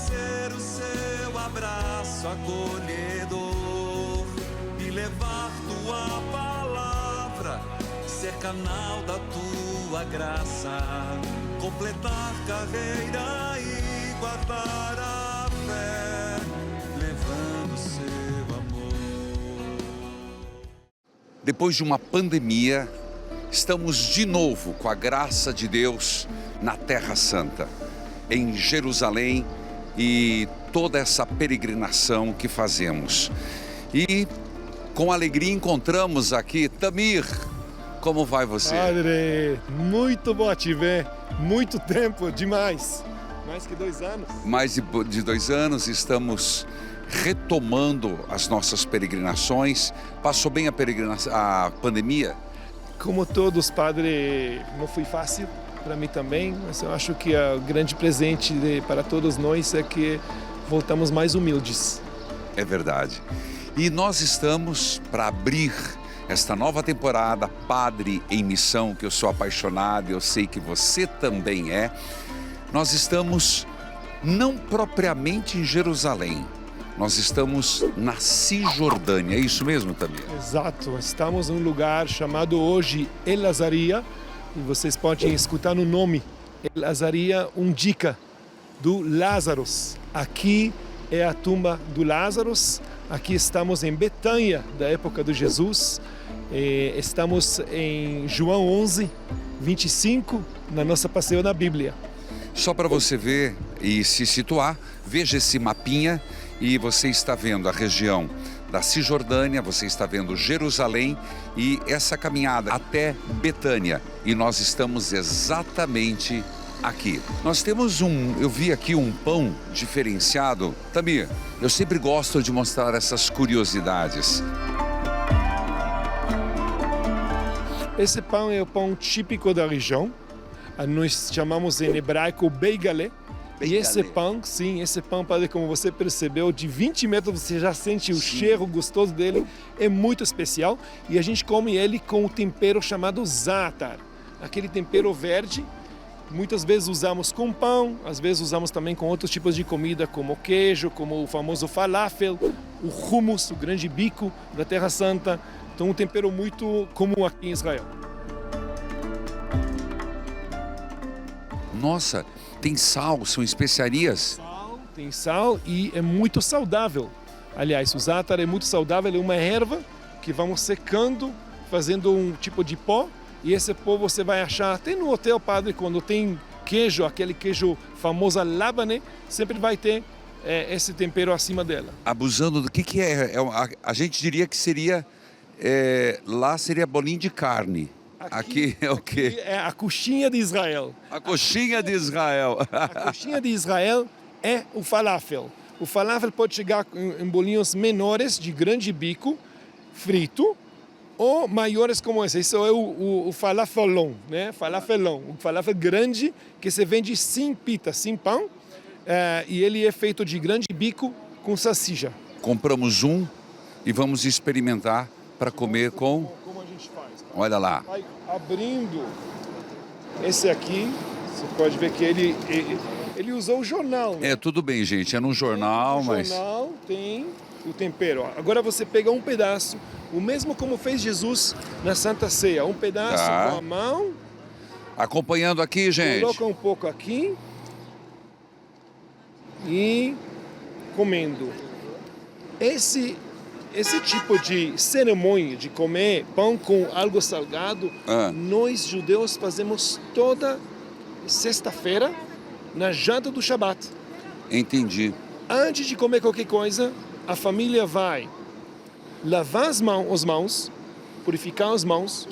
ser o seu abraço acolhedor e levar tua palavra, ser canal da tua graça, completar carreira e guardar a fé, levando seu amor. Depois de uma pandemia, estamos de novo com a graça de Deus na Terra Santa, em Jerusalém, e toda essa peregrinação que fazemos. E com alegria encontramos aqui Tamir. Como vai você? Padre, muito bom te ver. Muito tempo, demais. Mais que 2 anos. Mais de 2 anos estamos retomando as nossas peregrinações. Passou bem a pandemia? Como todos, Padre, não foi fácil para mim também, mas eu acho que o grande presente para todos nós é que voltamos mais humildes. É verdade. E nós estamos para abrir esta nova temporada, Padre em Missão, que eu sou apaixonado e eu sei que você também é. Nós estamos não propriamente em Jerusalém, nós estamos na Cisjordânia, é isso mesmo, Tamir? Exato, estamos em um lugar chamado hoje El Azaria, e vocês podem escutar no nome, El Azaria, dica do Lázaro. Aqui é a tumba do Lázaro, aqui estamos em Betânia, da época de Jesus, estamos em João 11, 25, na nossa passeio na Bíblia. Só para você ver e se situar, veja esse mapinha e você está vendo a região da Cisjordânia, você está vendo Jerusalém e essa caminhada até Betânia. E nós estamos exatamente aqui. Nós temos eu vi aqui um pão diferenciado. Tamir, eu sempre gosto de mostrar essas curiosidades. Esse pão é o pão típico da região. Nós chamamos em hebraico beigale. E esse pão, sim, esse pão, Padre, como você percebeu, de 20 metros você já sente o cheiro gostoso dele, é muito especial. E a gente come ele com o tempero chamado za'atar, aquele tempero verde. Muitas vezes usamos com pão, às vezes usamos também com outros tipos de comida, como queijo, como o famoso falafel, o hummus, o grande bico da Terra Santa. Então um tempero muito comum aqui em Israel. Nossa, tem sal, são especiarias? Tem sal e é muito saudável. Aliás, o za'atar é muito saudável, é uma erva que vamos secando, fazendo um tipo de pó. E esse pó você vai achar até no hotel, Padre, quando tem queijo, aquele queijo famoso labane, sempre vai ter esse tempero acima dela. Abusando do que é? A gente diria que seria, lá seria bolinho de carne. Aqui é o quê? Aqui é a coxinha de Israel. A coxinha de Israel. A coxinha de Israel é o falafel. O falafel pode chegar em bolinhos menores, de grande bico, frito, ou maiores como esse. Isso é o falafelão, né? Falafelão. O falafel grande que se vende sem pita, sem pão. E ele é feito de grande bico com salsicha. Compramos um e vamos experimentar para comer com... Como a gente faz? Olha lá. Vai abrindo esse aqui, você pode ver que ele usou o jornal. Né? Tudo bem, gente, é num jornal, mas... No jornal tem o tempero. Agora você pega um pedaço, o mesmo como fez Jesus na Santa Ceia. Um pedaço com a mão. Acompanhando aqui, gente. Coloca um pouco aqui. E comendo. Esse tipo de cerimônia de comer pão com algo salgado, nós judeus fazemos toda sexta-feira na janta do Shabat. Entendi. Antes de comer qualquer coisa, a família vai lavar as mãos, purificar as mãos.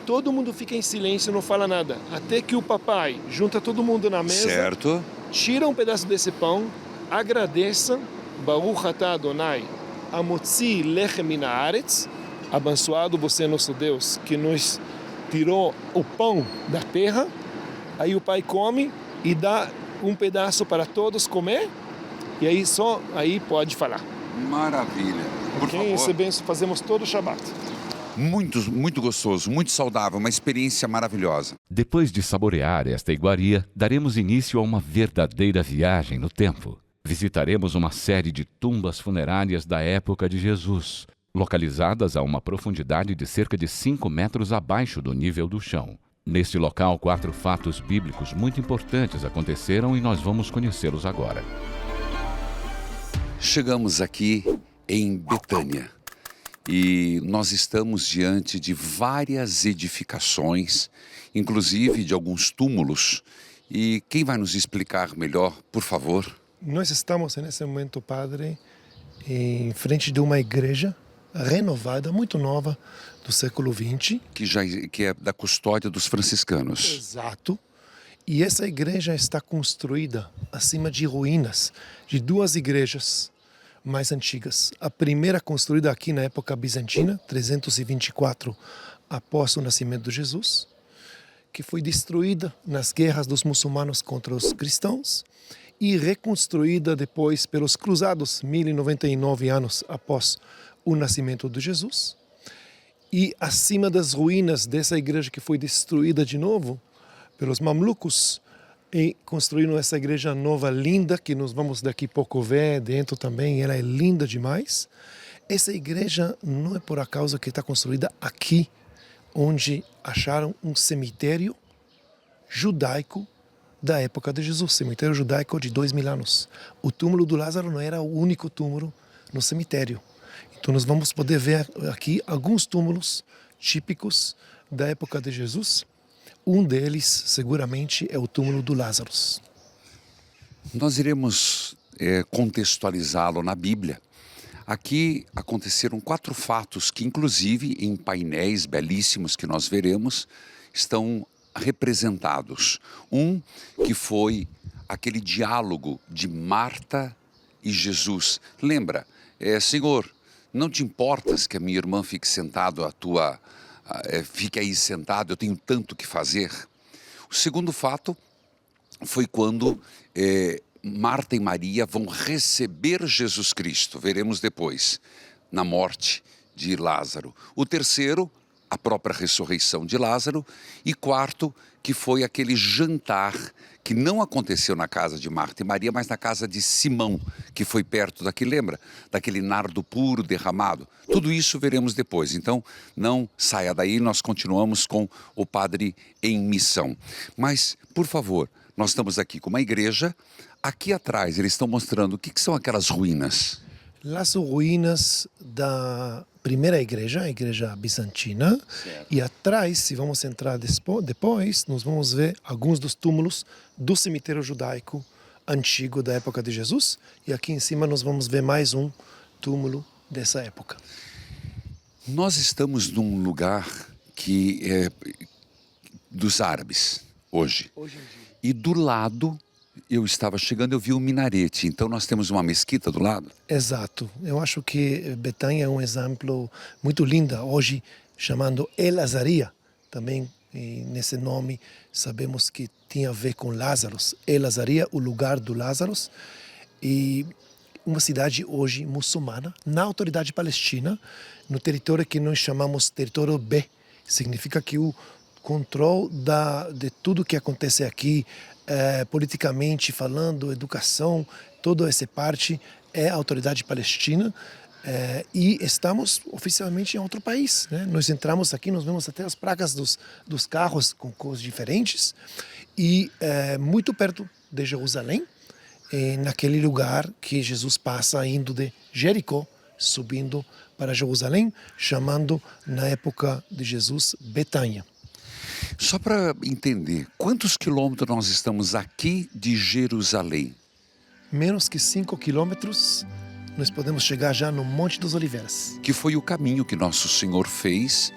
Todo mundo fica em silêncio, não fala nada. Até que o papai junta todo mundo na mesa, certo, tira um pedaço desse pão, agradeça, Baruch atah Adonai, Amotzi lechem min haaretz, abençoado você, nosso Deus, que nos tirou o pão da terra. Aí o pai come e dá um pedaço para todos comer, e aí pode falar. Maravilha. Por favor. Isso é bem, fazemos todo o Shabat. Muito gostoso, muito saudável, uma experiência maravilhosa. Depois de saborear esta iguaria, daremos início a uma verdadeira viagem no tempo. Visitaremos uma série de tumbas funerárias da época de Jesus, localizadas a uma profundidade de cerca de 5 metros abaixo do nível do chão. Neste local, 4 fatos bíblicos muito importantes aconteceram e nós vamos conhecê-los agora. Chegamos aqui em Betânia e nós estamos diante de várias edificações, inclusive de alguns túmulos. E quem vai nos explicar melhor, por favor? Nós estamos, nesse momento, padre, em frente de uma igreja renovada, muito nova, do século XX. Que é da custódia dos franciscanos. Exato. E essa igreja está construída acima de ruínas de 2 igrejas mais antigas. A primeira construída aqui na época bizantina, 324 após o nascimento de Jesus, que foi destruída nas guerras dos muçulmanos contra os cristãos e reconstruída depois pelos cruzados, 1099 anos após o nascimento de Jesus. E acima das ruínas dessa igreja que foi destruída de novo pelos mamelucos, e construíram essa igreja nova, linda, que nós vamos daqui a pouco ver dentro também. Ela é linda demais. Essa igreja não é por acaso que está construída aqui, onde acharam um cemitério judaico da época de Jesus, cemitério judaico de 2000 anos. O túmulo do Lázaro não era o único túmulo no cemitério. Então nós vamos poder ver aqui alguns túmulos típicos da época de Jesus. Um deles, seguramente, é o túmulo do Lázaro. Nós iremos contextualizá-lo na Bíblia. Aqui aconteceram 4 fatos que, inclusive, em painéis belíssimos que nós veremos, estão representados. Um que foi aquele diálogo de Marta e Jesus. Lembra, Senhor, não te importas que a minha irmã fique sentada fique aí sentado, eu tenho tanto que fazer. O segundo fato foi quando Marta e Maria vão receber Jesus Cristo, veremos depois, na morte de Lázaro. O terceiro, a própria ressurreição de Lázaro. E quarto, que foi aquele jantar que não aconteceu na casa de Marta e Maria, mas na casa de Simão, que foi perto daqui, lembra? Daquele nardo puro derramado. Tudo isso veremos depois, então não saia daí, nós continuamos com o Padre em Missão. Mas, por favor, nós estamos aqui com uma igreja, aqui atrás eles estão mostrando o que são aquelas ruínas. Lá são ruínas da primeira igreja, a igreja bizantina. Certo. E atrás, se vamos entrar depois, nós vamos ver alguns dos túmulos do cemitério judaico antigo da época de Jesus. E aqui em cima nós vamos ver mais um túmulo dessa época. Nós estamos num lugar que é dos árabes, hoje em dia. E do lado, eu estava chegando, eu vi um minarete. Então nós temos uma mesquita do lado? Exato. Eu acho que Betânia é um exemplo muito lindo hoje, chamando El Azaria. Também nesse nome sabemos que tinha a ver com Lázaro. El Azaria, o lugar do Lázaro. E uma cidade hoje muçulmana, na autoridade palestina, no território que nós chamamos território B. Significa que o controle de tudo que acontece aqui, politicamente falando, educação, toda essa parte é a autoridade palestina. E estamos oficialmente em outro país, né? Nós entramos aqui, nós vemos até as placas dos carros com cores diferentes e muito perto de Jerusalém, naquele lugar que Jesus passa indo de Jericó, subindo para Jerusalém, chamando na época de Jesus Betânia. Só para entender, quantos quilômetros nós estamos aqui de Jerusalém? Menos que 5 quilômetros, nós podemos chegar já no Monte dos Oliveiras. Que foi o caminho que Nosso Senhor fez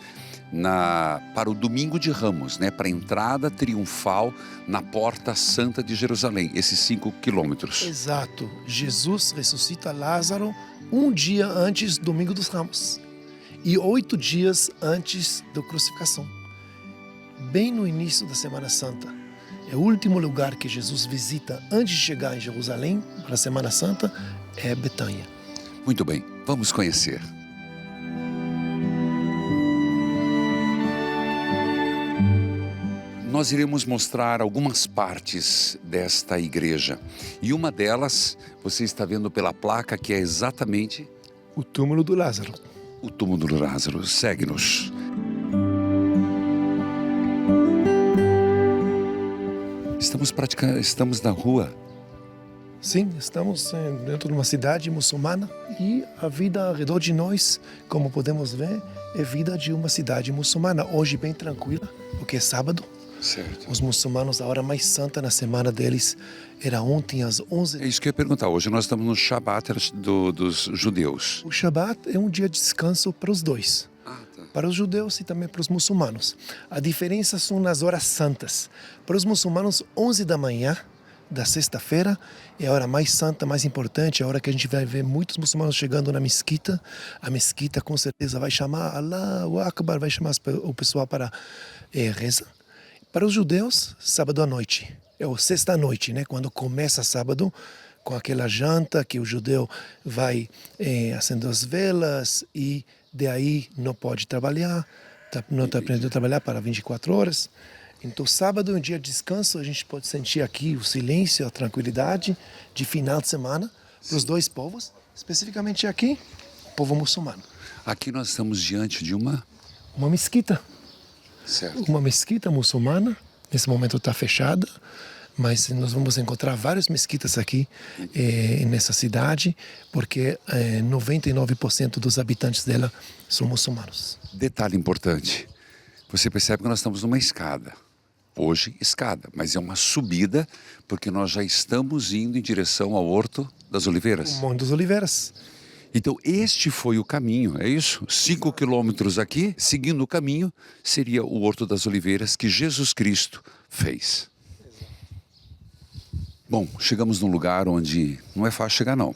para o Domingo de Ramos, né? Para a entrada triunfal na Porta Santa de Jerusalém, esses 5 quilômetros. Exato. Jesus ressuscita Lázaro um dia antes do Domingo dos Ramos e 8 dias antes da crucificação. Bem no início da Semana Santa. É o último lugar que Jesus visita antes de chegar em Jerusalém para a Semana Santa, é Betânia. Muito bem, vamos conhecer. nós iremos mostrar algumas partes desta igreja. E uma delas, você está vendo pela placa, que é exatamente O túmulo do Lázaro. o túmulo do Lázaro. Segue-nos. Estamos na rua. Sim, estamos dentro de uma cidade muçulmana e a vida ao redor de nós, como podemos ver, é vida de uma cidade muçulmana. Hoje bem tranquila, porque é sábado. Certo. Os muçulmanos, a hora mais santa na semana deles era ontem às 11. É isso que eu ia perguntar. Hoje nós estamos no Shabat dos judeus. O Shabat é um dia de descanso para os dois. Para os judeus e também para os muçulmanos. A diferença são nas horas santas. Para os muçulmanos, 11 da manhã da sexta-feira é a hora mais santa, mais importante, é a hora que a gente vai ver muitos muçulmanos chegando na mesquita. A mesquita com certeza vai chamar Allahu Akbar, vai chamar o pessoal para reza. Para os judeus, sábado à noite, é o sexta-noite, né? Quando começa sábado, com aquela janta que o judeu vai acender as velas e daí não pode trabalhar, não está aprendendo a trabalhar para 24 horas. Então, sábado é um dia de descanso, a gente pode sentir aqui o silêncio, a tranquilidade de final de semana para os dois povos, especificamente aqui, o povo muçulmano. Aqui nós estamos diante de uma mesquita. Certo. Uma mesquita muçulmana, nesse momento está fechada, mas nós vamos encontrar várias mesquitas aqui nessa cidade, porque 99% dos habitantes dela são muçulmanos. Detalhe importante, você percebe que nós estamos numa escada. Hoje, escada, mas é uma subida, porque nós já estamos indo em direção ao Horto das Oliveiras. O Monte das Oliveiras. Então, este foi o caminho, é isso? 5 quilômetros aqui, seguindo o caminho, seria o Horto das Oliveiras que Jesus Cristo fez. Bom, chegamos num lugar onde não é fácil chegar, não.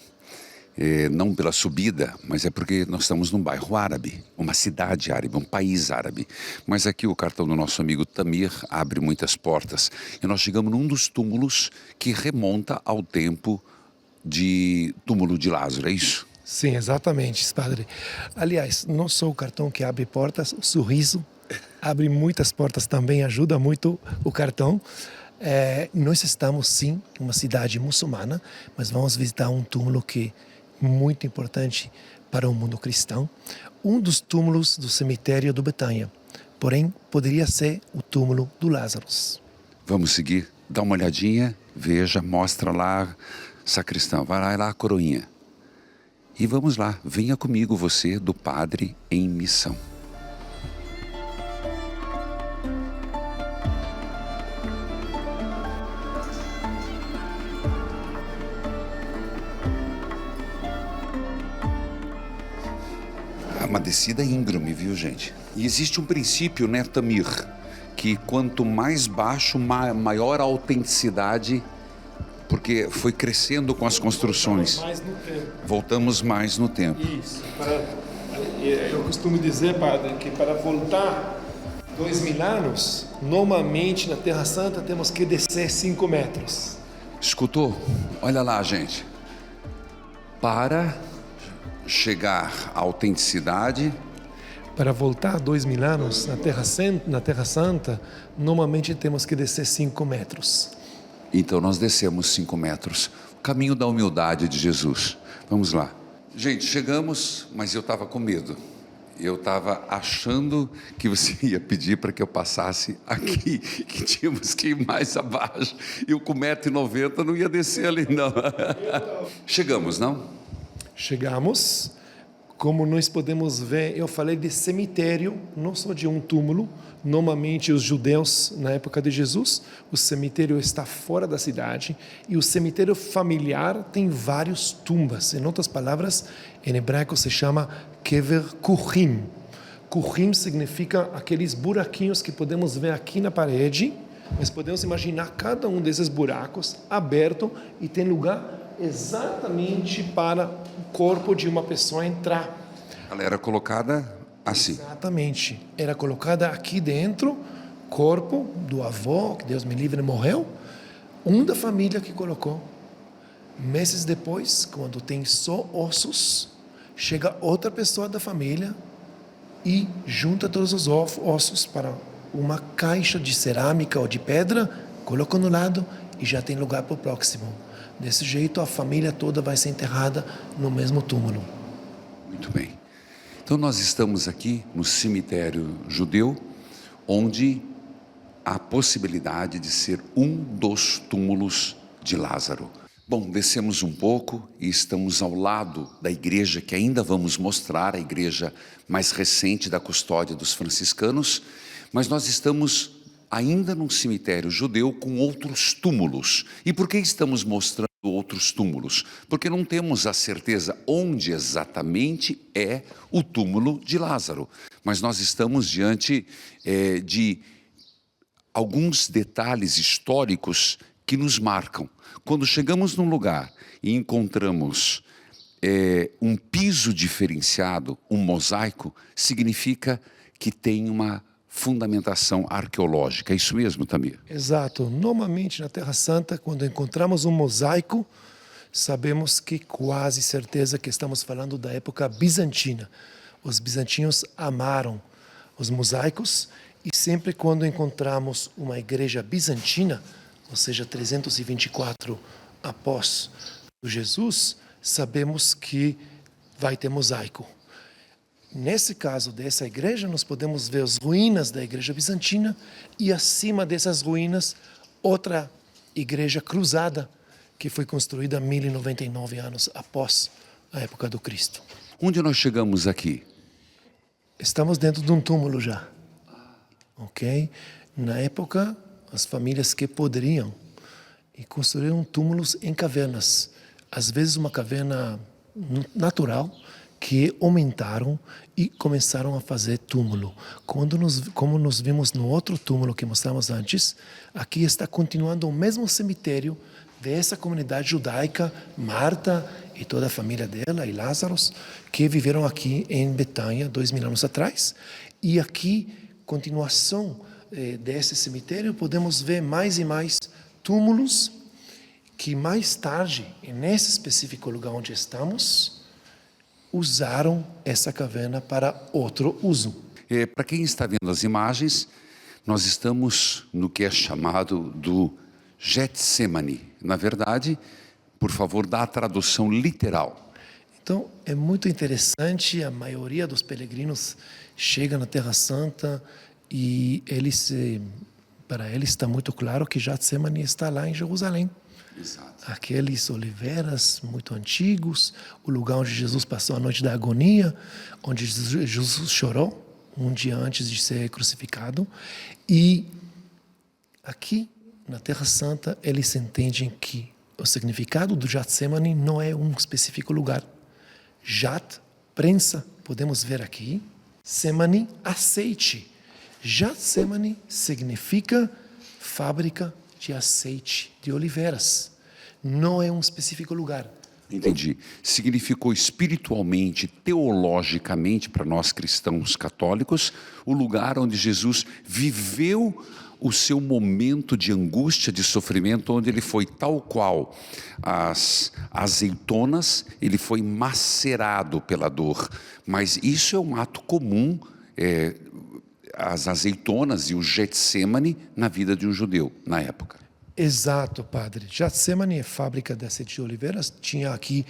Não pela subida, mas é porque nós estamos num bairro árabe, uma cidade árabe, um país árabe. Mas aqui o cartão do nosso amigo Tamir abre muitas portas. E nós chegamos num dos túmulos que remonta ao tempo de túmulo de Lázaro, é isso? Sim, exatamente, padre. Aliás, não só o cartão que abre portas, o sorriso abre muitas portas também, ajuda muito o cartão. Nós estamos, sim, em uma cidade muçulmana, mas vamos visitar um túmulo que é muito importante para o mundo cristão. Um dos túmulos do cemitério do Betânia. Porém, poderia ser o túmulo do Lázaro. Vamos seguir, dá uma olhadinha, veja, mostra lá, sacristão, vai lá a coroinha. E vamos lá, venha comigo você do Padre em Missão. É uma descida íngreme, viu, gente? E existe um princípio, né, Tamir, que quanto mais baixo, maior a autenticidade, porque foi crescendo com as construções. Voltamos mais no tempo. Isso. Eu costumo dizer, padre, que para voltar 2000 anos, normalmente na Terra Santa temos que descer 5 metros. Escutou? Olha lá, gente. Para chegar à autenticidade... Para voltar 2000 anos na Terra Santa, normalmente temos que descer 5 metros. Então nós descemos 5 metros. O caminho da humildade de Jesus. Vamos lá. Gente, chegamos, mas eu estava com medo. Eu estava achando que você ia pedir para que eu passasse aqui, que tínhamos que ir mais abaixo. Eu com 1,90 m não ia descer ali, não. Chegamos, não? Chegamos. Como nós podemos ver, eu falei de cemitério, não só de um túmulo. Normalmente os judeus, na época de Jesus, o cemitério está fora da cidade e o cemitério familiar tem várias tumbas. Em outras palavras, em hebraico se chama kever kuchim. Kuchim significa aqueles buraquinhos que podemos ver aqui na parede, mas podemos imaginar cada um desses buracos aberto e tem lugar exatamente para o corpo de uma pessoa entrar. Ela era colocada assim. Exatamente. Era colocada aqui dentro, corpo do avô, que Deus me livre, morreu, um da família que colocou. Meses depois, quando tem só ossos, chega outra pessoa da família e junta todos os ossos para uma caixa de cerâmica ou de pedra, coloca no lado e já tem lugar para o próximo. Desse jeito, a família toda vai ser enterrada no mesmo túmulo. Muito bem. Então nós estamos aqui no cemitério judeu, onde há a possibilidade de ser um dos túmulos de Lázaro. Bom, descemos um pouco e estamos ao lado da igreja que ainda vamos mostrar, a igreja mais recente da custódia dos franciscanos, mas nós estamos ainda num cemitério judeu com outros túmulos. E por que estamos mostrando outros túmulos? Porque não temos a certeza onde exatamente é o túmulo de Lázaro, mas nós estamos diante de alguns detalhes históricos que nos marcam. Quando chegamos num lugar e encontramos um piso diferenciado, um mosaico, significa que tem uma fundamentação arqueológica. É isso mesmo, Tamir? Exato. Normalmente na Terra Santa, quando encontramos um mosaico, sabemos que quase certeza que estamos falando da época bizantina. Os bizantinos amaram os mosaicos e sempre quando encontramos uma igreja bizantina, ou seja, 324 após Jesus, sabemos que vai ter mosaico. Nesse caso dessa igreja, nós podemos ver as ruínas da igreja bizantina e acima dessas ruínas, outra igreja cruzada que foi construída 1099 anos após a época do Cristo. Onde nós chegamos aqui? Estamos dentro de um túmulo já. Ok? Na época, as famílias que poderiam e construíram túmulos em cavernas. Às vezes uma caverna natural, que aumentaram e começaram a fazer túmulo. Como nós vimos no outro túmulo que mostramos antes, aqui está continuando o mesmo cemitério dessa comunidade judaica, Marta e toda a família dela, e Lázaro, que viveram aqui em Betânia 2000 anos atrás. E aqui, continuação desse cemitério, podemos ver mais e mais túmulos que mais tarde, nesse específico lugar onde estamos, usaram essa caverna para outro uso. Para quem está vendo as imagens, nós estamos no que é chamado do Getsemane. Na verdade, por favor, dá a tradução literal. Então, é muito interessante, a maioria dos peregrinos chega na Terra Santa e para eles está muito claro que Getsemane está lá em Jerusalém. Exato. Aqueles oliveiras muito antigos, o lugar onde Jesus passou a noite da agonia, onde Jesus chorou um dia antes de ser crucificado. E aqui, na Terra Santa, eles entendem que o significado do Getsemane não é um específico lugar. Jat, prensa, podemos ver aqui. Semane, azeite. Getsemane significa fábrica de azeite de oliveiras. Não é um específico lugar. Entendi. Significou espiritualmente, teologicamente, para nós cristãos católicos, o lugar onde Jesus viveu o seu momento de angústia, de sofrimento, onde ele foi tal qual as azeitonas, ele foi macerado pela dor. Mas isso é um ato comum, as azeitonas e o Getsemane na vida de um judeu, na época. Exato, padre. Getsemane é fábrica de azeite de oliveiras. Tinha aqui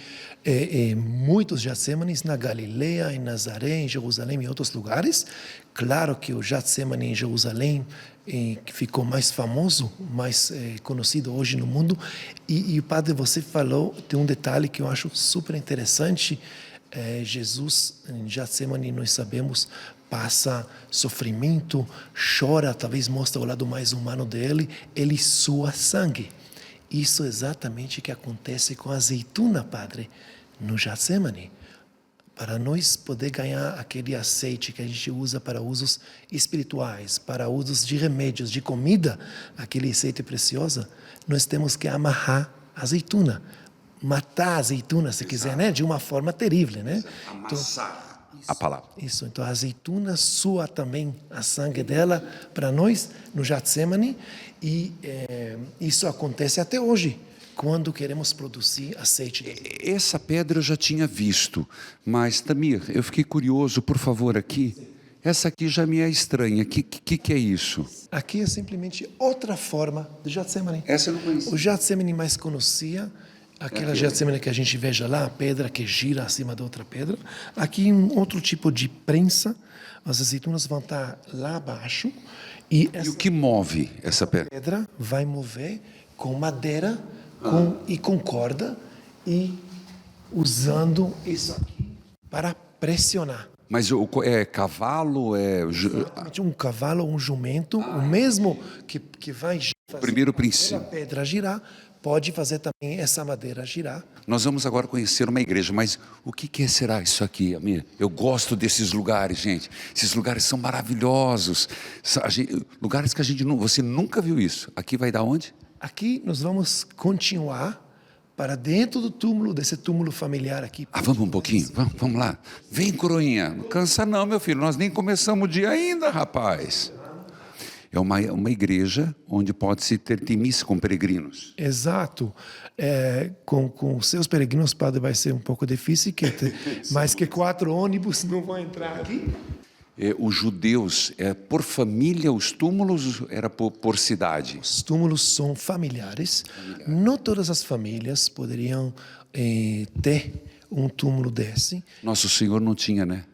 muitos Getsemanes na Galileia, em Nazaré, em Jerusalém e em outros lugares. Claro que o Getsemane em Jerusalém que ficou mais famoso, mais conhecido hoje no mundo. E padre, você falou, tem um detalhe que eu acho super interessante. Jesus, em Getsemane, nós sabemos, passa sofrimento, chora, talvez mostra o lado mais humano dele, ele sua sangue. Isso é exatamente o que acontece com a azeitona, padre, no Getsemane. Para nós poder ganhar aquele azeite que a gente usa para usos espirituais, para usos de remédios, de comida, aquele azeite precioso, nós temos que amarrar a azeitona, matar a azeitona, se quiser, né? De uma forma terrível, né? Amassar. A palavra. Isso, então a azeitona sua também a sangue dela para nós no Getsemane e isso acontece até hoje quando queremos produzir azeite. Essa pedra eu já tinha visto, mas Tamir, eu fiquei curioso, por favor, aqui, Essa aqui já me é estranha. Que é isso? Aqui é simplesmente outra forma de Getsemane. Essa eu não conhecia. O Getsemane mais conhecia, aquela Getsemane que a gente veja lá, a pedra que gira acima da outra pedra. Aqui um outro tipo de prensa. As azeitonas vão estar lá abaixo. E E o que move essa pedra? pedra vai mover com madeira e com corda e usando isso aqui para pressionar. Mas é cavalo? Exatamente, um cavalo, um jumento, o mesmo que vai fazer Primeiro a princípio. pedra girar, pode fazer também essa madeira girar. Nós vamos agora conhecer uma igreja, mas o que será isso aqui, Amir? Eu gosto desses lugares, gente. Esses lugares são maravilhosos. Lugares que você nunca viu isso. Aqui vai dar onde? Aqui nós vamos continuar para dentro do túmulo, desse túmulo familiar aqui. Vamos um pouquinho? Vamos lá. Vem, coroinha. Não cansa não, meu filho. Nós nem começamos o dia ainda, rapaz. É uma igreja onde pode-se ter missa com peregrinos. Exato. Com os seus peregrinos, padre, vai ser um pouco difícil, mais que 4 ônibus não vão entrar aqui. Os judeus, por família, os túmulos era por cidade. Os túmulos são familiares. Não todas as famílias poderiam ter um túmulo desse. Nosso Senhor não tinha, né?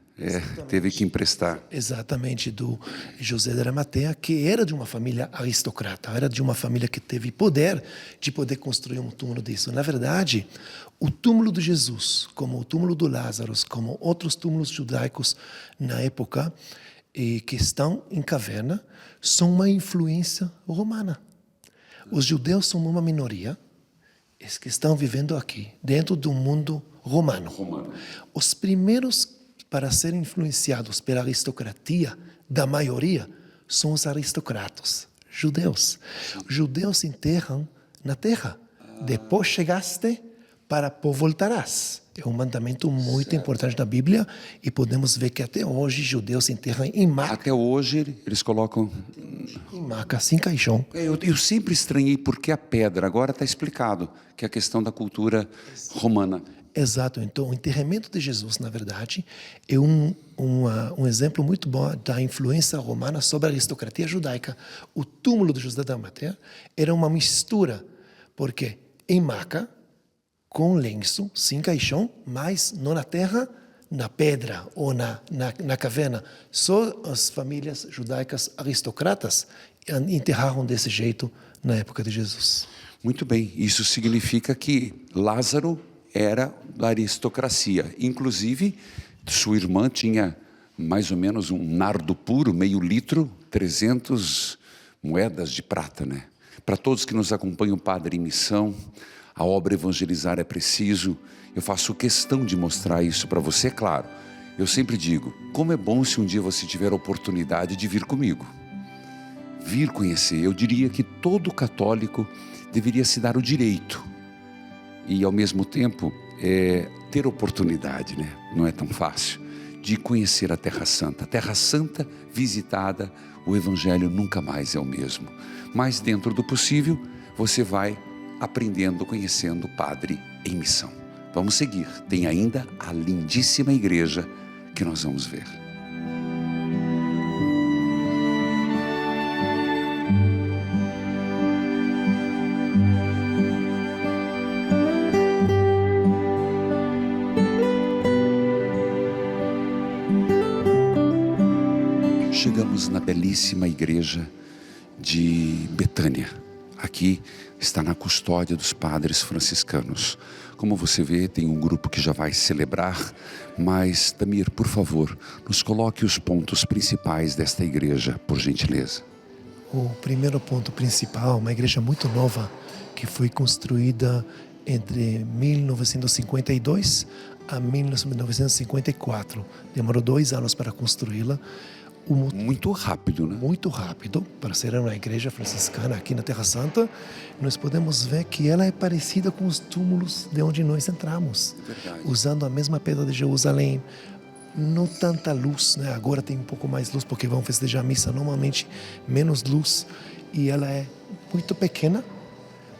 Teve que emprestar. Exatamente, do José de Arimateia, que era de uma família aristocrata, era de uma família que teve poder de poder construir um túmulo disso. Na verdade, o túmulo de Jesus, como o túmulo do Lázaro, como outros túmulos judaicos na época, que estão em caverna, são uma influência romana. Os judeus são uma minoria, que estão vivendo aqui, dentro do mundo romano. Os primeiros para serem influenciados pela aristocracia da maioria são os aristocratas judeus. Os judeus se enterram na terra. Depois chegaste, para pôr voltarás. É um mandamento muito importante da Bíblia e podemos ver que até hoje judeus se enterram em maca. Até hoje eles colocam... Em maca, sem caixão. Eu sempre estranhei por que a pedra. Agora está explicado que é a questão da cultura romana. Exato. Então, o enterramento de Jesus, na verdade, é um exemplo muito bom da influência romana sobre a aristocracia judaica. O túmulo de José de Arimateia era uma mistura, porque em maca, com lenço, sem caixão, mas não na terra, na pedra ou na caverna. Só as famílias judaicas aristocratas enterraram desse jeito na época de Jesus. Muito bem. Isso significa que Lázaro era da aristocracia. Inclusive, sua irmã tinha mais ou menos um nardo puro, meio litro, 300 moedas de prata, né? Para todos que nos acompanham, Padre em Missão, a obra Evangelizar é Preciso, eu faço questão de mostrar isso para você, claro. Eu sempre digo, como é bom se um dia você tiver a oportunidade de vir comigo. Vir conhecer. Eu diria que todo católico deveria se dar o direito e, ao mesmo tempo, ter oportunidade, né? Não é tão fácil, de conhecer a Terra Santa. A Terra Santa visitada, o Evangelho nunca mais é o mesmo. Mas, dentro do possível, você vai aprendendo, conhecendo o Padre em Missão. Vamos seguir. Tem ainda a lindíssima igreja que nós vamos ver. Chegamos na belíssima igreja de Betânia. Aqui está na custódia dos padres franciscanos. Como você vê, tem um grupo que já vai celebrar, mas, Tamir, por favor, nos coloque os pontos principais desta igreja, por gentileza. O primeiro ponto principal, uma igreja muito nova, que foi construída entre 1952 a 1954. Demorou 2 anos para construí-la. Muito rápido, né? Muito rápido, para ser uma igreja franciscana aqui na Terra Santa. Nós podemos ver que ela é parecida com os túmulos de onde nós entramos. Verdade. Usando a mesma pedra de Jerusalém. Não tanta luz, né? Agora tem um pouco mais luz, porque vão festejar a missa, normalmente menos luz. E ela é muito pequena,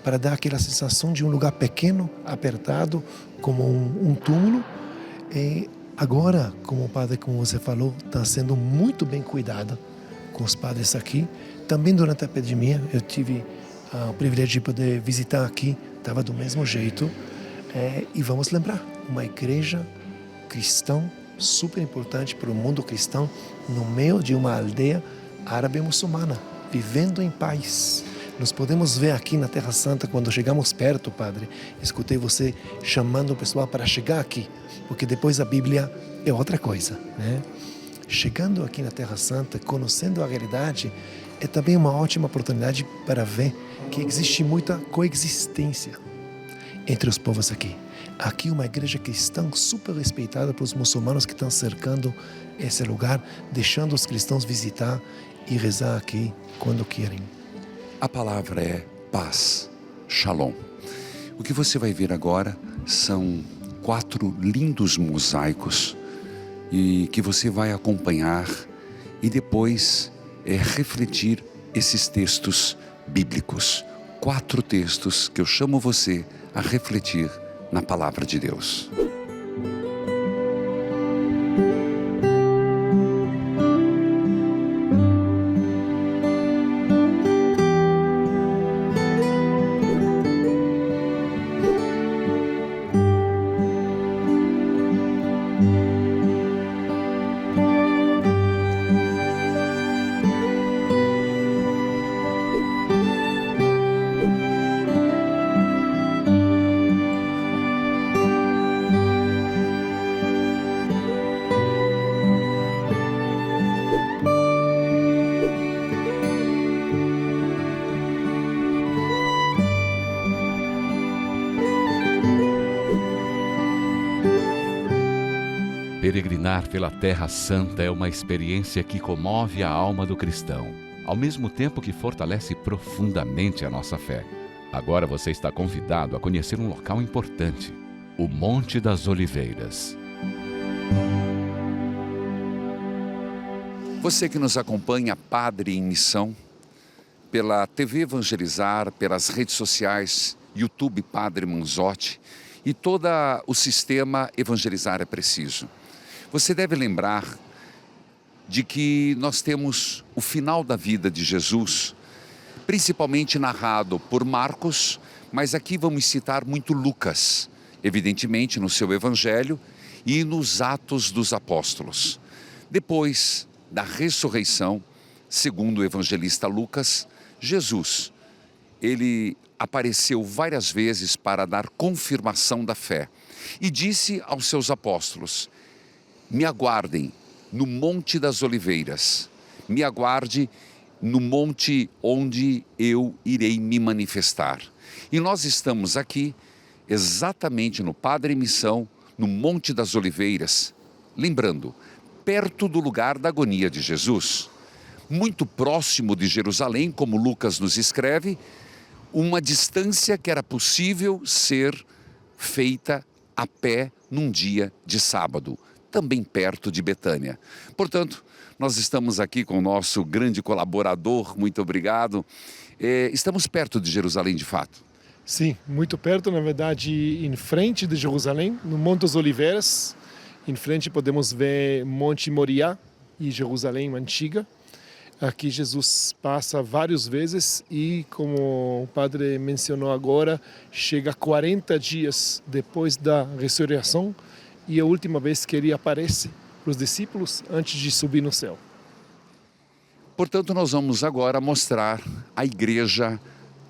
para dar aquela sensação de um lugar pequeno, apertado, como um túmulo. Agora, como você falou, está sendo muito bem cuidada com os padres aqui. Também durante a pandemia eu tive o privilégio de poder visitar aqui, estava do mesmo jeito. E vamos lembrar, uma igreja cristã super importante para o mundo cristão no meio de uma aldeia árabe muçulmana, vivendo em paz. Nós podemos ver aqui na Terra Santa, quando chegamos perto, padre, escutei você chamando o pessoal para chegar aqui, porque depois a Bíblia é outra coisa, né? Chegando aqui na Terra Santa, conhecendo a realidade, é também uma ótima oportunidade para ver que existe muita coexistência entre os povos aqui. Aqui uma igreja cristã super respeitada pelos muçulmanos que estão cercando esse lugar, deixando os cristãos visitar e rezar aqui quando querem. A palavra é paz, shalom. O que você vai ver agora são 4 lindos mosaicos e que você vai acompanhar e depois refletir esses textos bíblicos. 4 textos que eu chamo você a refletir na palavra de Deus. Peregrinar pela Terra Santa é uma experiência que comove a alma do cristão, ao mesmo tempo que fortalece profundamente a nossa fé. Agora você está convidado a conhecer um local importante, o Monte das Oliveiras. Você que nos acompanha, Padre em Missão, pela TV Evangelizar, pelas redes sociais, YouTube Padre Manzotti e todo o sistema Evangelizar é Preciso. Você deve lembrar de que nós temos o final da vida de Jesus, principalmente narrado por Marcos, mas aqui vamos citar muito Lucas, evidentemente no seu Evangelho e nos Atos dos Apóstolos. Depois da ressurreição, segundo o evangelista Lucas, Jesus, ele apareceu várias vezes para dar confirmação da fé e disse aos seus apóstolos: me aguardem no Monte das Oliveiras, me aguarde no monte onde eu irei me manifestar. E nós estamos aqui, exatamente no Padre em Missão, no Monte das Oliveiras, lembrando, perto do lugar da agonia de Jesus, muito próximo de Jerusalém, como Lucas nos escreve, uma distância que era possível ser feita a pé num dia de sábado, também perto de Betânia. Portanto, nós estamos aqui com o nosso grande colaborador, muito obrigado. Estamos perto de Jerusalém, de fato. Sim, muito perto, na verdade, em frente de Jerusalém, no Monte das Oliveiras. Em frente podemos ver Monte Moriá e Jerusalém Antiga. Aqui Jesus passa várias vezes e, como o padre mencionou agora, chega 40 dias depois da ressurreição e a última vez que ele aparece para os discípulos antes de subir no céu. Portanto, nós vamos agora mostrar a igreja,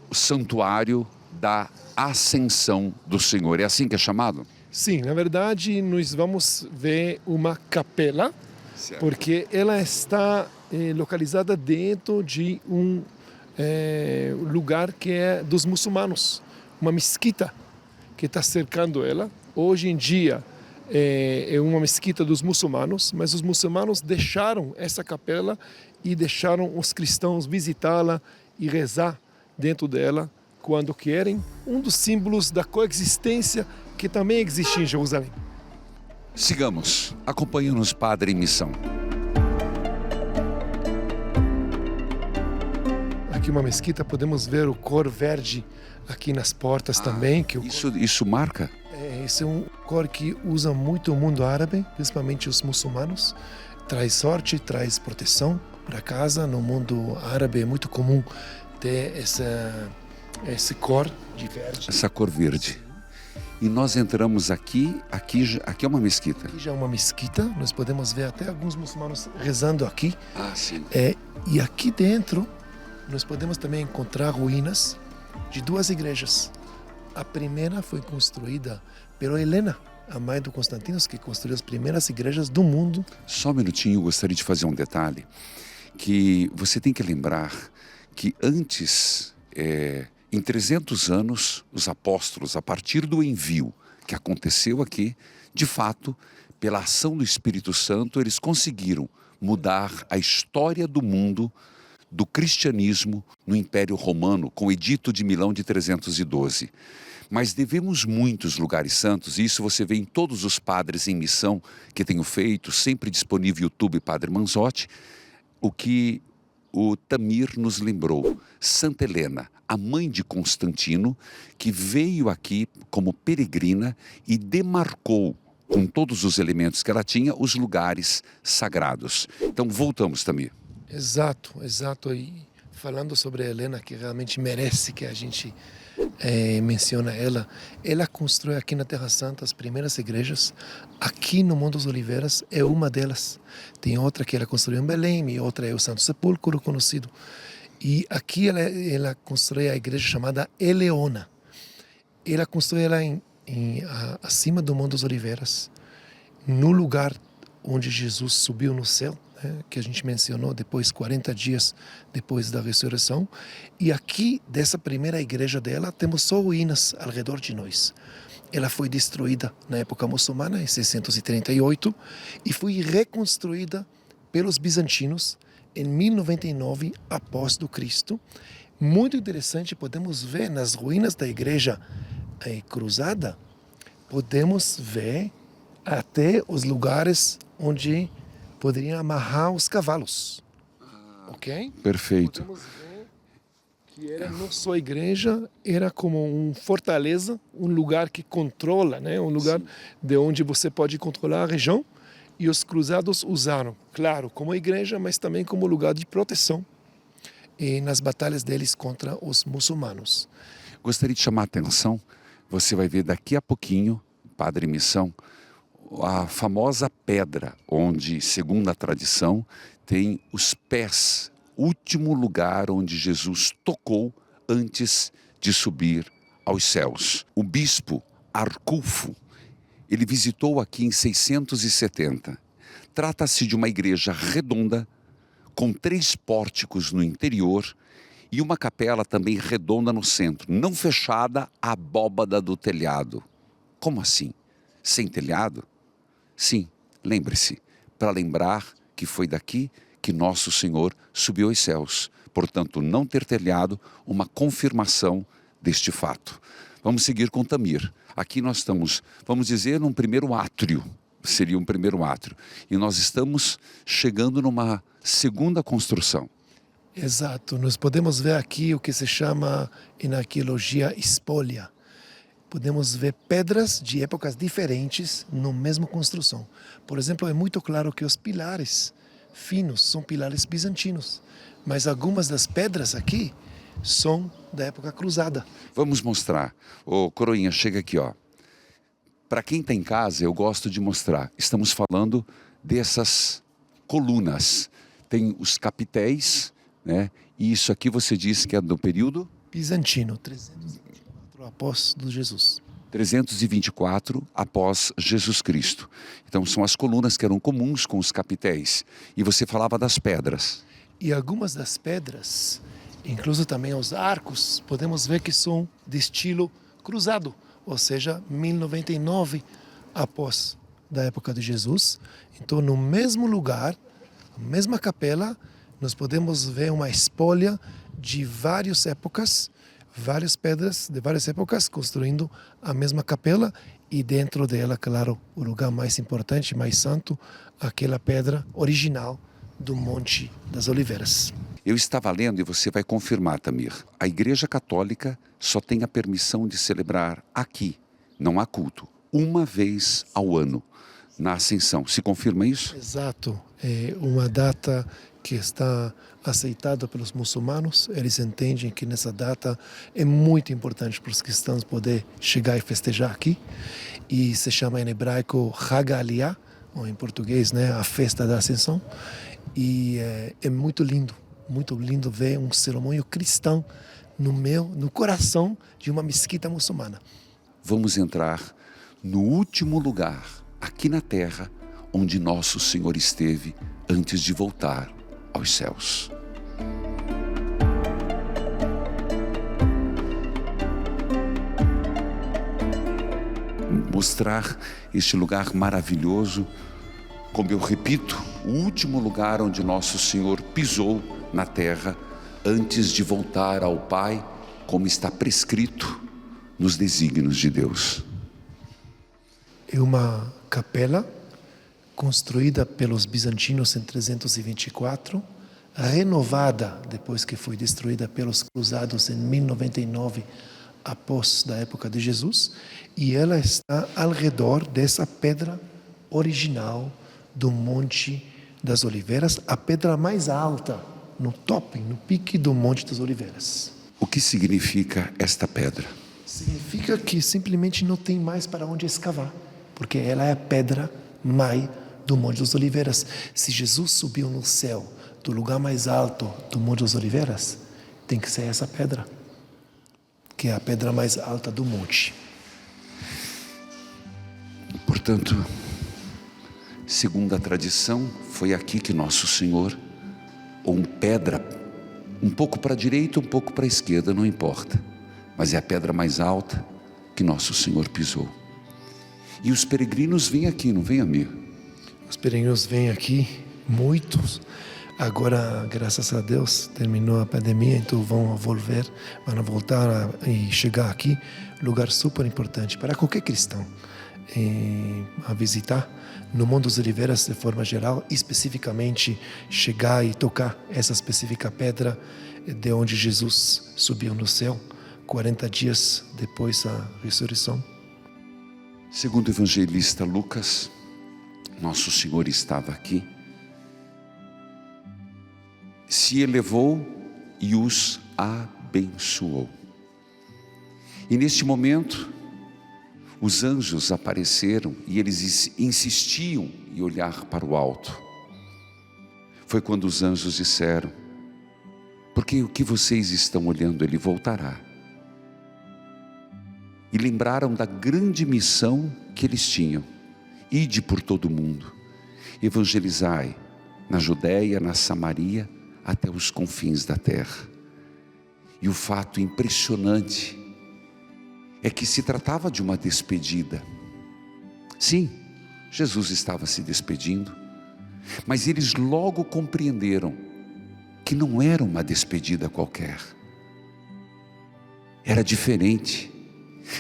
o santuário da Ascensão do Senhor. É assim que é chamado? Sim, na verdade, nós vamos ver uma capela, certo, porque ela está localizada dentro de um lugar que é dos muçulmanos, uma mesquita que está cercando ela. Hoje em dia é uma mesquita dos muçulmanos, mas os muçulmanos deixaram essa capela e deixaram os cristãos visitá-la e rezar dentro dela quando querem, um dos símbolos da coexistência que também existe em Jerusalém. Sigamos, acompanhe-nos, Padre em Missão. Aqui uma mesquita, podemos ver o cor verde aqui nas portas também. Que isso marca? Esse é um cor que usa muito o mundo árabe, principalmente os muçulmanos. Traz sorte, traz proteção para casa. No mundo árabe é muito comum ter esse cor de verde. Essa cor verde. E nós entramos aqui é uma mesquita. Aqui já é uma mesquita, nós podemos ver até alguns muçulmanos rezando aqui. Ah, sim. E aqui dentro nós podemos também encontrar ruínas de duas igrejas. A primeira foi construída pela Helena, a mãe do Constantino, que construiu as primeiras igrejas do mundo. Só um minutinho, eu gostaria de fazer um detalhe, que você tem que lembrar que antes, em 300 anos, os apóstolos, a partir do envio que aconteceu aqui, de fato, pela ação do Espírito Santo, eles conseguiram mudar a história do mundo, do cristianismo no Império Romano, com o Edito de Milão de 312. Mas devemos muitos lugares santos, e isso você vê em todos os padres em missão que tenho feito, sempre disponível no YouTube Padre Manzotti, o que o Tamir nos lembrou. Santa Helena, a mãe de Constantino, que veio aqui como peregrina e demarcou, com todos os elementos que ela tinha, os lugares sagrados. Então voltamos, Tamir. Exato. E falando sobre a Helena, que realmente merece que a gente menciona ela construiu aqui na Terra Santa as primeiras igrejas. Aqui no Monte das Oliveiras é uma delas. Tem outra que ela construiu em Belém e outra é o Santo Sepulcro conhecido. E aqui ela construiu a igreja chamada Eleona. Ela construiu ela acima do Monte das Oliveiras, no lugar onde Jesus subiu no céu, que a gente mencionou depois, 40 dias depois da ressurreição. E aqui, dessa primeira igreja dela, temos só ruínas ao redor de nós. Ela foi destruída na época muçulmana, em 638, e foi reconstruída pelos bizantinos em 1099 após Cristo. Muito interessante, podemos ver nas ruínas da igreja cruzada, podemos ver até os lugares onde poderiam amarrar os cavalos. Ok? Perfeito. Podemos ver que era não só a igreja, era como uma fortaleza, um lugar que controla, um lugar de onde você pode controlar a região. E os cruzados usaram, claro, como a igreja, mas também como lugar de proteção nas batalhas deles contra os muçulmanos. Gostaria de chamar a atenção, você vai ver daqui a pouquinho, Padre Missão, a famosa pedra onde, segundo a tradição, tem os pés, último lugar onde Jesus tocou antes de subir aos céus. O bispo Arculfo, ele visitou aqui em 670. Trata-se de uma igreja redonda, com 3 pórticos no interior e uma capela também redonda no centro, não fechada à abóbada do telhado. Como assim? Sem telhado? Sim, lembre-se, para lembrar que foi daqui que Nosso Senhor subiu aos céus. Portanto, não ter telhado, uma confirmação deste fato. Vamos seguir com Tamir. Aqui nós estamos, vamos dizer, num primeiro átrio. Seria um primeiro átrio. E nós estamos chegando numa segunda construção. Exato. Nós podemos ver aqui o que se chama, em arqueologia, espólia. Podemos ver pedras de épocas diferentes na mesma construção. Por exemplo, é muito claro que os pilares finos são pilares bizantinos, mas algumas das pedras aqui são da época cruzada. Vamos mostrar. Ô, Coroinha, chega aqui, ó. Para quem está em casa, eu gosto de mostrar. Estamos falando dessas colunas. Tem os capitéis, né? E isso aqui você disse que é do período? Bizantino, 324 após Jesus. 324 após Jesus Cristo. Então são as colunas que eram comuns com os capitéis. E você falava das pedras. E algumas das pedras, incluso também os arcos, podemos ver que são de estilo cruzado, ou seja, 1099 após da época de Jesus. Então, no mesmo lugar, na mesma capela, nós podemos ver uma espólia de várias épocas, várias pedras de várias épocas construindo a mesma capela, e dentro dela, claro, o lugar mais importante, mais santo, aquela pedra original do Monte das Oliveiras. Eu estava lendo, e você vai confirmar, Tamir, a Igreja Católica só tem a permissão de celebrar aqui, não há culto. uma vez ao ano na Ascensão. Se confirma isso? Exato. É uma data que está aceitada pelos muçulmanos. Eles entendem que nessa data é muito importante para os cristãos poder chegar e festejar aqui. E se chama em hebraico Hag Aliyah, ou em português, né, a festa da Ascensão. E é muito lindo ver um cerimônio cristão no coração de uma mesquita muçulmana. Vamos entrar no último lugar aqui na terra onde nosso Senhor esteve antes de voltar aos céus. Mostrar este lugar maravilhoso, como eu repito, o último lugar onde nosso Senhor pisou na terra antes de voltar ao Pai, como está prescrito nos desígnios de Deus. É uma capela construída pelos bizantinos em 324, renovada depois que foi destruída pelos cruzados em 1099, após da época de Jesus, e ela está ao redor dessa pedra original do Monte das Oliveiras, a pedra mais alta, no topo, no pique do Monte das Oliveiras. O que significa esta pedra? Significa que simplesmente não tem mais para onde escavar, porque ela é a pedra mãe do Monte das Oliveiras. Se Jesus subiu no céu do lugar mais alto do Monte das Oliveiras, tem que ser essa pedra, que é a pedra mais alta do monte. Portanto, segundo a tradição, foi aqui que nosso Senhor, ou pedra, um pouco para a direita, um pouco para a esquerda, não importa, mas é a pedra mais alta que nosso Senhor pisou. E os peregrinos vêm aqui, não vêm, amigo? Os peregrinos vêm aqui, muitos. Agora, graças a Deus, terminou a pandemia, então vão voltar e chegar aqui, lugar super importante para qualquer cristão a visitar no Monte das Oliveiras de forma geral, especificamente chegar e tocar essa específica pedra de onde Jesus subiu no céu 40 dias depois da ressurreição. Segundo o evangelista Lucas, nosso Senhor estava aqui, se elevou e os abençoou. E neste momento, os anjos apareceram e eles insistiam em olhar para o alto. Foi quando os anjos disseram: porque o que vocês estão olhando, ele voltará. E lembraram da grande missão que eles tinham: ide por todo o mundo, evangelizai na Judéia, na Samaria, até os confins da terra. E o fato impressionante é que se tratava de uma despedida. Sim, Jesus estava se despedindo, mas eles logo compreenderam que não era uma despedida qualquer. Era diferente.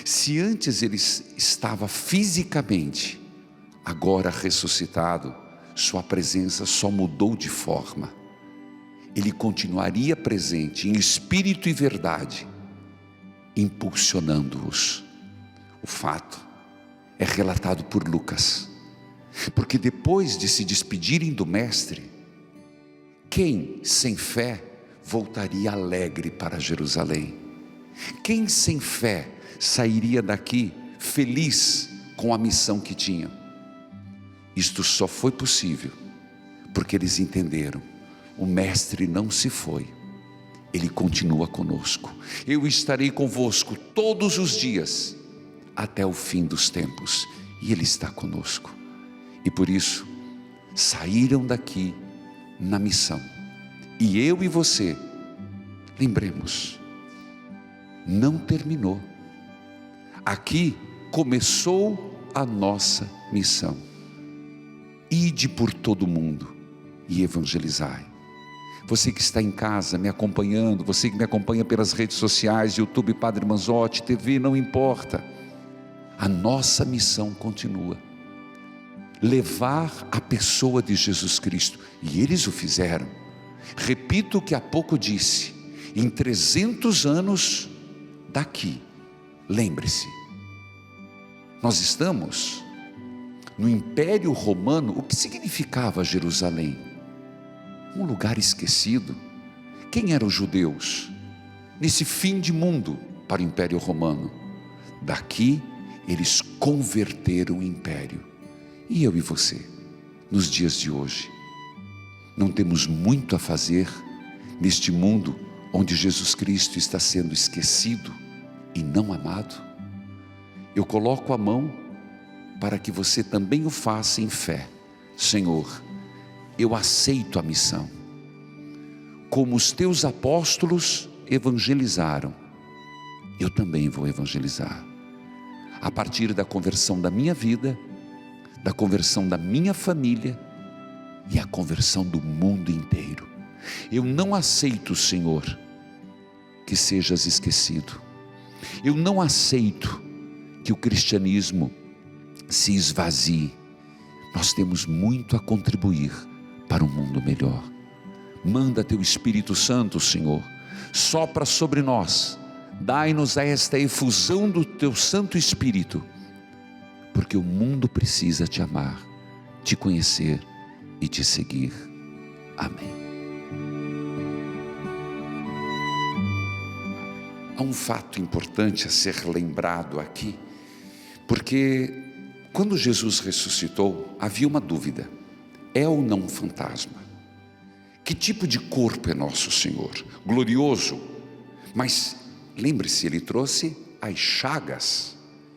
Se antes ele estava fisicamente, agora ressuscitado, sua presença só mudou de forma. Ele continuaria presente em espírito e verdade, impulsionando-os. O fato é relatado por Lucas, porque depois de se despedirem do Mestre, quem sem fé voltaria alegre para Jerusalém? Quem sem fé sairia daqui feliz com a missão que tinham? Isto só foi possível porque eles entenderam: o Mestre não se foi, Ele continua conosco. Eu estarei convosco todos os dias, até o fim dos tempos. E Ele está conosco. E por isso, saíram daqui na missão. E eu e você, lembremos, não terminou. Aqui começou a nossa missão. Ide por todo o mundo e evangelizai. Você que está em casa me acompanhando, você que me acompanha pelas redes sociais, YouTube Padre Manzotti, TV, não importa. A nossa missão continua. Levar a pessoa de Jesus Cristo. E eles o fizeram. Repito o que há pouco disse. Em 300 anos daqui, lembre-se, Nós estamos no Império Romano. O que significava Jerusalém? Um lugar esquecido. Quem eram os judeus nesse fim de mundo para o Império Romano? Daqui eles converteram o império. E eu e você, nos dias de hoje, não temos muito a fazer neste mundo onde Jesus Cristo está sendo esquecido e não amado? Eu coloco a mão para que você também o faça em fé. Senhor, eu aceito a missão. Como os teus apóstolos evangelizaram, eu também vou evangelizar. A partir da conversão da minha vida, da conversão da minha família e a conversão do mundo inteiro. Eu não aceito, Senhor, que sejas esquecido. Eu não aceito que o cristianismo se esvazie. Nós temos muito a contribuir para um mundo melhor. Manda teu Espírito Santo, Senhor, sopra sobre nós, dai-nos esta efusão do teu Santo Espírito, porque o mundo precisa te amar, te conhecer e te seguir. Amém. Há um fato importante a ser lembrado aqui, porque quando Jesus ressuscitou, havia uma dúvida: é ou não um fantasma? Que tipo de corpo é nosso Senhor? Glorioso, mas lembre-se, ele trouxe as chagas,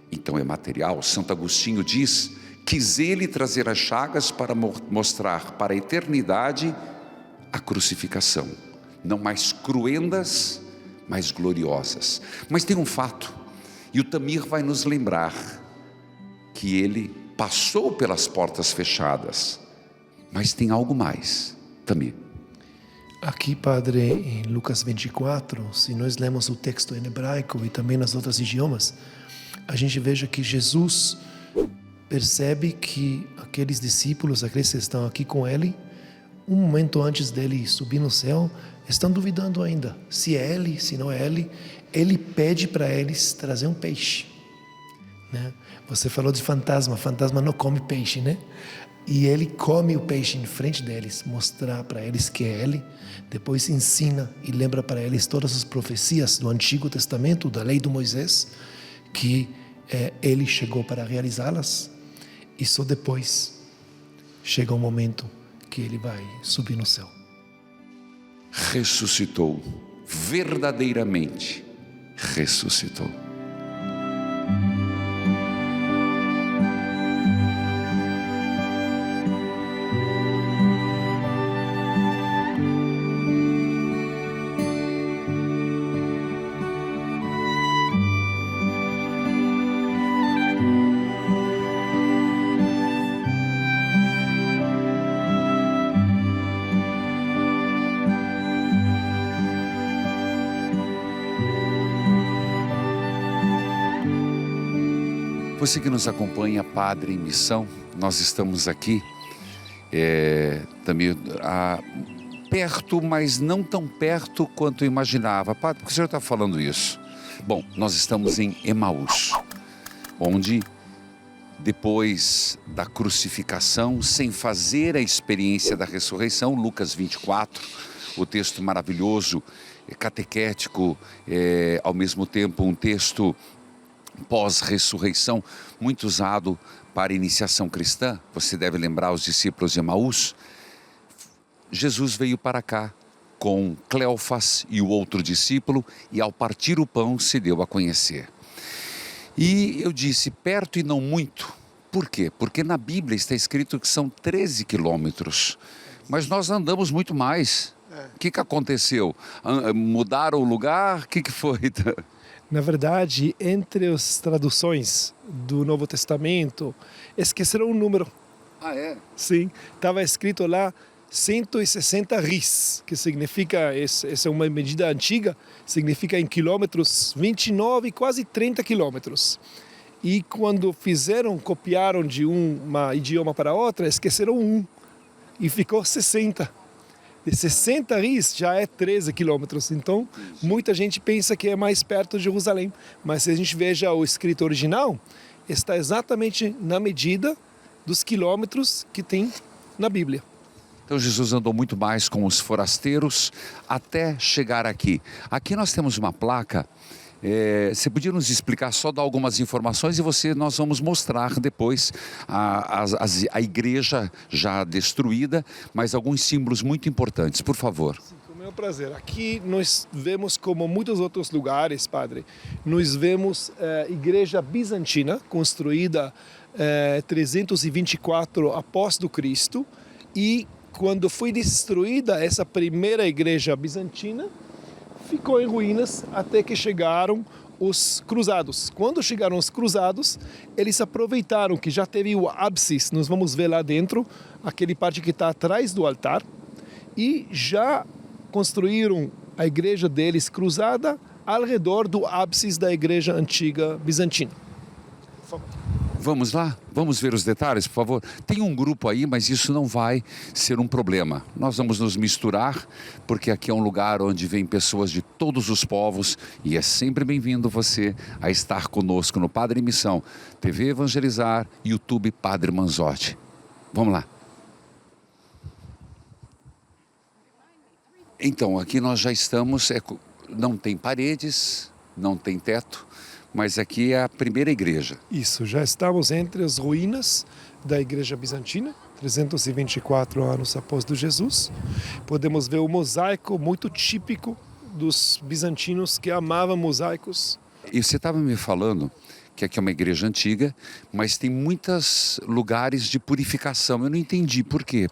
então é material. Santo Agostinho diz: quis ele trazer as chagas para mostrar para a eternidade a crucificação, não mais cruendas, mas gloriosas. Mas tem um fato, e o Tamir vai nos lembrar, que ele passou pelas portas fechadas, mas tem algo mais. Tamir. Aqui, Padre, em Lucas 24, se nós lemos o texto em hebraico e também nas outros idiomas, a gente veja que Jesus percebe que aqueles discípulos, aqueles que estão aqui com ele, um momento antes dele subir no céu, estão duvidando ainda, se é ele, se não é ele. Ele pede para eles trazer um peixe, né? Você falou de fantasma, fantasma não come peixe, né? E ele come o peixe em frente deles, mostrar para eles que é ele. Depois ensina e lembra para eles todas as profecias do Antigo Testamento, da lei de Moisés, que ele chegou para realizá-las. E só depois chega o momento que ele vai subir no céu. Ressuscitou, verdadeiramente ressuscitou. Você que nos acompanha, Padre em Missão, nós estamos aqui também perto, mas não tão perto quanto eu imaginava. Padre, por que o senhor está falando isso? Bom, nós estamos em Emaús, onde depois da crucificação, sem fazer a experiência da ressurreição, Lucas 24, o texto maravilhoso, catequético, ao mesmo tempo um texto pós-ressurreição, muito usado para iniciação cristã. Você deve lembrar os discípulos de Emaús. Jesus veio para cá com Cleofas e o outro discípulo, e ao partir o pão se deu a conhecer. E eu disse perto e não muito. Por quê? Porque na Bíblia está escrito que são 13 quilômetros, mas nós andamos muito mais. O que aconteceu? Mudaram o lugar? O que foi? Na verdade, entre as traduções do Novo Testamento, esqueceram um número. Ah, é? Sim, estava escrito lá 160 ris, que significa, essa é uma medida antiga, significa em quilômetros 29, quase 30 quilômetros. E quando copiaram de uma idioma para outra, esqueceram um e ficou 60. De 60 ris já é 13 quilômetros, então muita gente pensa que é mais perto de Jerusalém, mas se a gente veja o escrito original, está exatamente na medida dos quilômetros que tem na Bíblia. Então Jesus andou muito mais com os forasteiros até chegar aqui. Aqui nós temos uma placa. Você podia nos explicar, só dar algumas informações e nós vamos mostrar depois a igreja já destruída, mas alguns símbolos muito importantes, por favor. Sim, com o meu prazer. Aqui nós vemos, como muitos outros lugares, padre, nós vemos igreja bizantina, construída 324 após do Cristo, e quando foi destruída essa primeira igreja bizantina, ficou em ruínas até que chegaram os cruzados. Quando chegaram os cruzados, eles aproveitaram que já teve o ábside, nós vamos ver lá dentro, aquele parte que está atrás do altar, e já construíram a igreja deles cruzada ao redor do ábside da igreja antiga bizantina. Por favor. Vamos lá? Vamos ver os detalhes, por favor? Tem um grupo aí, mas isso não vai ser um problema. Nós vamos nos misturar, porque aqui é um lugar onde vem pessoas de todos os povos e é sempre bem-vindo você a estar conosco no Padre em Missão, TV Evangelizar, YouTube Padre Manzotti. Vamos lá. Então, aqui nós já estamos, não tem paredes, não tem teto, mas aqui é a primeira igreja. Isso, já estamos entre as ruínas da igreja bizantina, 324 anos após do Jesus. Podemos ver o mosaico muito típico dos bizantinos que amavam mosaicos. E você estava me falando que aqui é uma igreja antiga, mas tem muitos lugares de purificação. Eu não entendi por quê.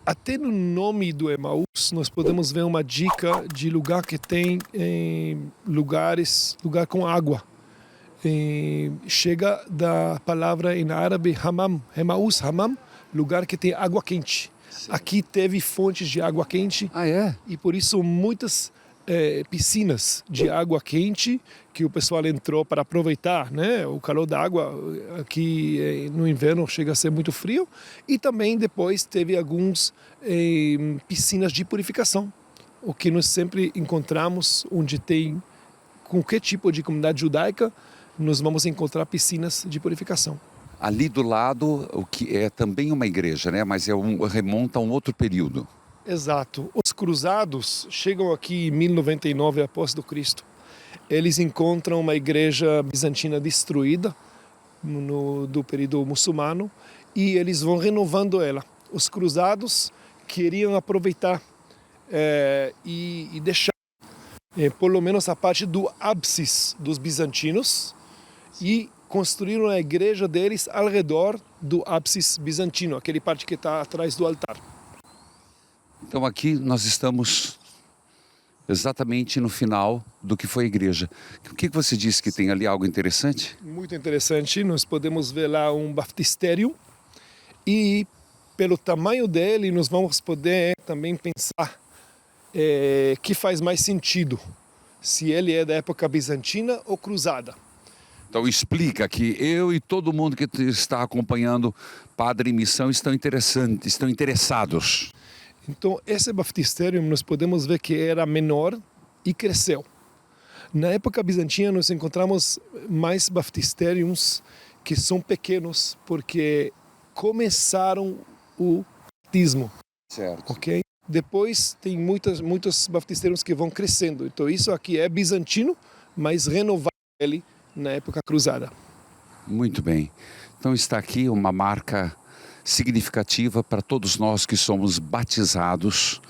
Até no nome do Emaús, nós podemos ver uma dica de lugar que tem lugar com água. Chega da palavra em árabe hamam, Emaús, hamam, lugar que tem água quente. Sim. Aqui teve fontes de água quente. Ah, é? E por isso muitas piscinas de água quente que o pessoal entrou para aproveitar, né? O calor da água aqui no inverno chega a ser muito frio, e também depois teve algumas piscinas de purificação, o que nós sempre encontramos onde tem qualquer tipo de comunidade judaica, nós vamos encontrar piscinas de purificação. Ali do lado, o que é também uma igreja, né? Mas remonta a um outro período. Exato. Os cruzados chegam aqui em 1099 após do Cristo. Eles encontram uma igreja bizantina destruída do período muçulmano e eles vão renovando ela. Os cruzados queriam aproveitar e deixar pelo menos a parte do ábside dos bizantinos e construíram a igreja deles ao redor do ábside bizantino, aquele parte que está atrás do altar. Então aqui nós estamos exatamente no final do que foi a igreja. O que você disse que tem ali algo interessante? Muito interessante. Nós podemos ver lá um baftistério e pelo tamanho dele nós vamos poder também pensar que faz mais sentido, se ele é da época bizantina ou cruzada. Então explica que eu e todo mundo que está acompanhando Padre em Missão estão interessados. Então, esse baftistério nós podemos ver que era menor e cresceu. Na época bizantina, nós encontramos mais baftistérios que são pequenos, porque começaram o batismo. Certo. Ok? Depois, tem muitos baftistérios que vão crescendo. Então, isso aqui é bizantino, mas renovado ele na época cruzada. Muito bem. Então, está aqui uma marca significativa para todos nós que somos batizados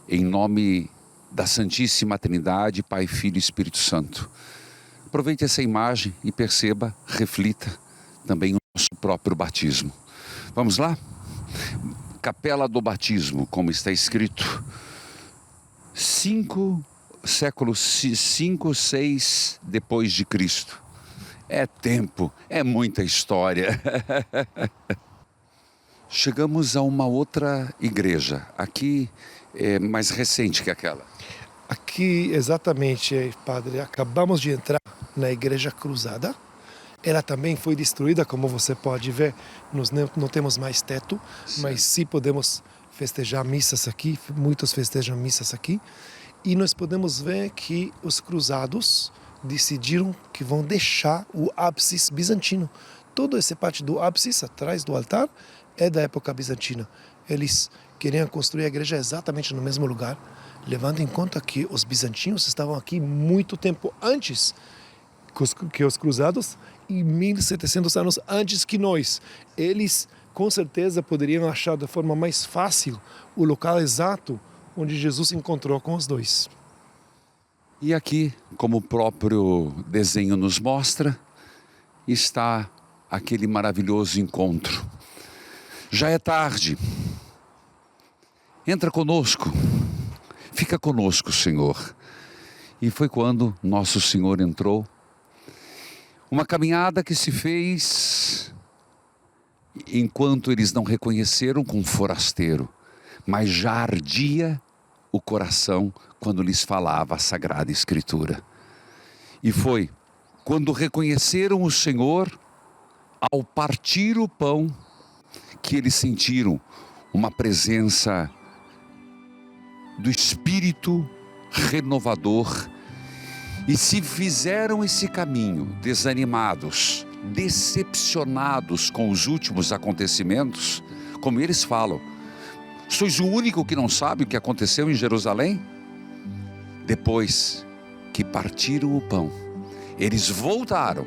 em nome da Santíssima Trindade, Pai, Filho e Espírito Santo. Aproveite essa imagem e perceba, reflita também o nosso próprio batismo. Vamos lá? Capela do Batismo, como está escrito, séculos 5, 6 depois de Cristo. É tempo, é muita história. Chegamos a uma outra igreja, aqui é mais recente que aquela. Aqui, exatamente, padre, acabamos de entrar na igreja cruzada. Ela também foi destruída, como você pode ver, nós não temos mais teto, sim, mas sim podemos festejar missas aqui, muitos festejam missas aqui. E nós podemos ver que os cruzados decidiram que vão deixar o ábside bizantino. Toda essa parte do ábside, atrás do altar, é da época bizantina. Eles queriam construir a igreja exatamente no mesmo lugar, levando em conta que os bizantinos estavam aqui muito tempo antes que os cruzados e 1700 anos antes que nós. Eles, com certeza, poderiam achar de forma mais fácil o local exato onde Jesus se encontrou com os dois. E aqui, como o próprio desenho nos mostra, está aquele maravilhoso encontro. Já é tarde. Entra conosco. Fica conosco, Senhor. E foi quando nosso Senhor entrou. Uma caminhada que se fez enquanto eles não reconheceram como forasteiro, mas já ardia o coração quando lhes falava a Sagrada Escritura. E foi quando reconheceram o Senhor, ao partir o pão, que eles sentiram uma presença do Espírito renovador e se fizeram esse caminho desanimados, decepcionados com os últimos acontecimentos, como eles falam. Sois o único que não sabe o que aconteceu em Jerusalém? Depois que partiram o pão, eles voltaram,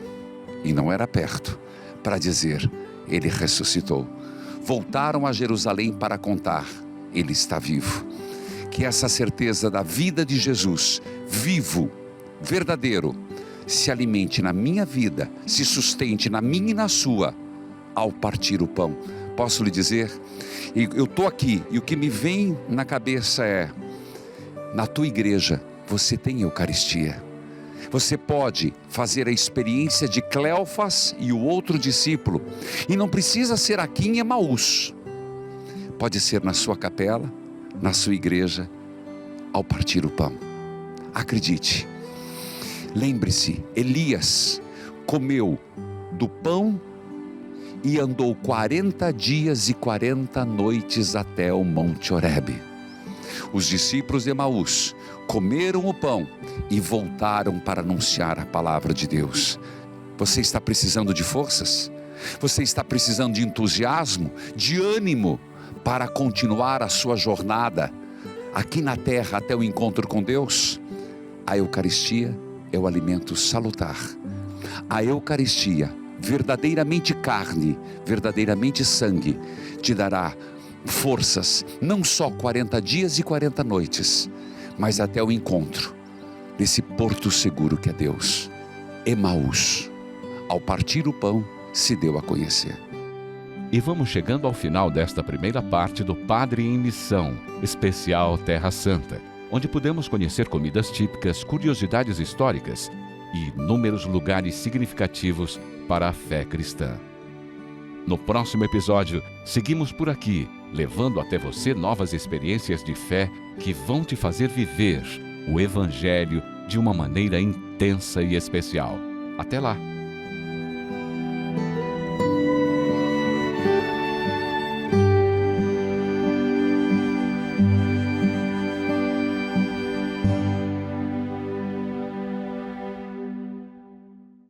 e não era perto, para dizer, ele ressuscitou. Voltaram a Jerusalém para contar, ele está vivo. Que essa certeza da vida de Jesus, vivo, verdadeiro, se alimente na minha vida, se sustente na minha e na sua, ao partir o pão. Posso lhe dizer, eu estou aqui e o que me vem na cabeça é, na tua igreja você tem Eucaristia. Você pode fazer a experiência de Cleofas e o outro discípulo, e não precisa ser aqui em Emaús, pode ser na sua capela, na sua igreja, ao partir o pão. Acredite, lembre-se, Elias comeu do pão e andou 40 dias e 40 noites até o Monte Horebe. Os discípulos de Emaús comeram o pão e voltaram para anunciar a palavra de Deus. Você está precisando de forças? Você está precisando de entusiasmo, de ânimo para continuar a sua jornada aqui na terra até o encontro com Deus? A Eucaristia é o alimento salutar. A Eucaristia, verdadeiramente carne, verdadeiramente sangue, te dará forças, não só 40 dias e 40 noites, mas até o encontro desse porto seguro que é Deus. Emaús, ao partir o pão, se deu a conhecer. E vamos chegando ao final desta primeira parte do Padre em Missão, especial Terra Santa, onde pudemos conhecer comidas típicas, curiosidades históricas e inúmeros lugares significativos para a fé cristã. No próximo episódio, seguimos por aqui, levando até você novas experiências de fé que vão te fazer viver o Evangelho de uma maneira intensa e especial. Até lá!